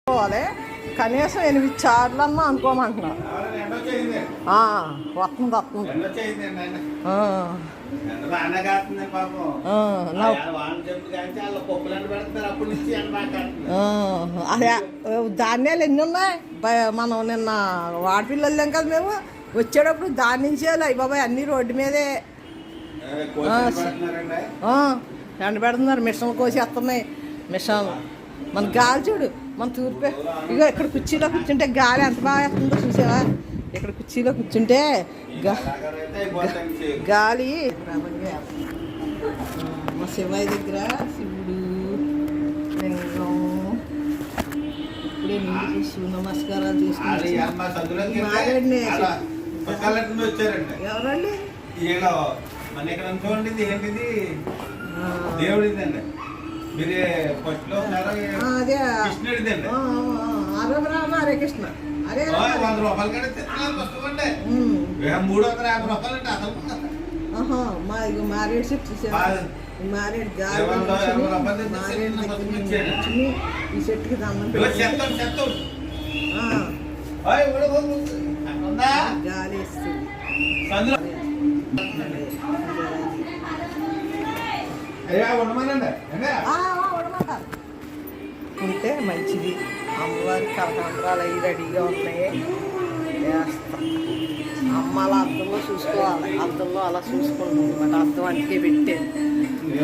పోవాలి కనీసం 8 సార్లన్నా అనుకోమంటున్నారు. వస్తుంది అదే ధాన్యాలు ఎన్ని ఉన్నాయి. మనం నిన్న వాడపిల్లలు వెళ్ళాం కదా మేము, వచ్చేటప్పుడు దాని నుంచే అయ్యి బాబాయ్ అన్నీ రోడ్డు మీదే ఎండ పెడుతున్నారు. మిషన్లు కోసేస్తున్నాయి. మిషన్ మన గాలి చూడు, మన తూర్పే ఇగో ఇక్కడ కుర్చీలో కూర్చుంటే గాలి ఎంత బాగా వేస్తుందో చూసావా. ఇక్కడ కుర్చీలో కూర్చుంటే గాలి. మా శివయ్య దగ్గర శివుడు లింగం ఇప్పుడే నీళ్ళు చూసి నమస్కారాలు చేసుకుంటే ఎవరండి దేవుడిదండి. మీరే ఫస్ట్లో అదే హరే కృష్ణ అరే 100 రూపాయలు కంటే వస్తుందండి. 350 రూపాయలు అంటే అసలు మా ఇక మారేడు చెట్టు చూసాను. మారేడు గాలి ఈ చెట్టుకి దండం గాలి వేస్తుంది. ఉంటే మంచిది. అమ్మవారి కలకంబరాలు అవి రెడీగా ఉన్నాయి. వేస్తాం. అమ్మాల అద్దంలో చూసుకోవాలి. అద్దంలో అలా చూసుకుంటాం అనమాట. అద్దం అంటికే పెట్టేది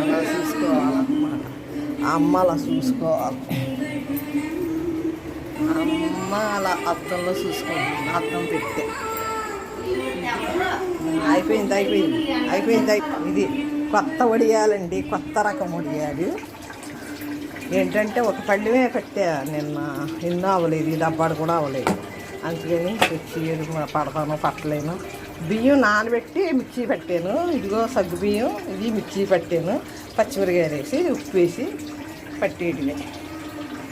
అలా చూసుకోవాలన్నమాట. అమ్మ అలా చూసుకోవాలి. అమ్మ అలా అద్దంలో చూసుకుంటుంది. అద్దం పెట్టే అయిపోయింది. ఇది కొత్త వడియాలండి. కొత్త రకం వడియాలు ఏంటంటే ఒక పళ్ళుమే పెట్టా నిన్న. ఎన్నో అవ్వలేదు. ఈ డబ్బాడు కూడా అవ్వలేదు. అందుకని మిక్సీ పడతాను, పట్టలేను. బియ్యం నానబెట్టి మిక్సీ పెట్టాను. ఇదిగో సగ్గు బియ్యం, ఇది మిక్సీ పెట్టాను. పచ్చిమిరకాయలు వేసి ఉప్పు వేసి పట్టేటివి.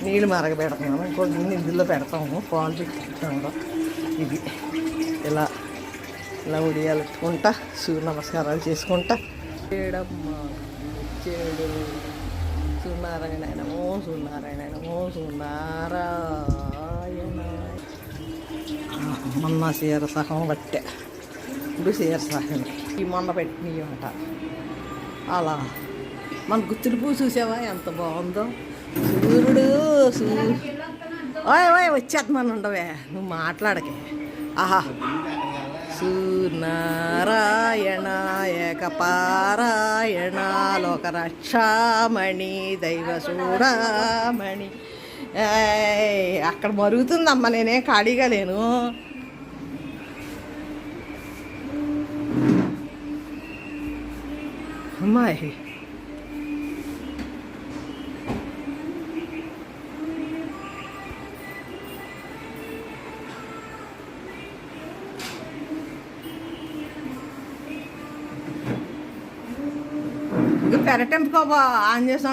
నీళ్ళు మరగబెడతాను. ఇంకోటి ఇందులో పెడతాము. పాలు పెట్టుకుంటాము. ఇది ఇలా ఉడియాలు పెట్టుకుంటా సూర్య నమస్కారాలు చేసుకుంటా. చేయడమ్మా చేడు సూర్యనారాయణమో సూర్యనారాయణమో సూర్యనారాయణ. మొన్న చీర సహం పట్టే. ఇప్పుడు చీర సహం ఈ మొన్న పెట్టినవి అంట. అలా మన గుత్తులు పువ్వు చూసావా ఎంత బాగుందో. సూర్యుడు ఓయ్ వచ్చేస్తున్నాను. ఉండవే నువ్వు మాట్లాడకే. ఆహా సూర్యనారాయణ ఏకపారాయణ లోకరక్షామణి దైవ చూడమణి. అక్కడ మరుగుతుందమ్మ. నేనేం ఖాళీగా లేను. అమ్మాయి పెరటెంపుకో ఆన్ చేసాం.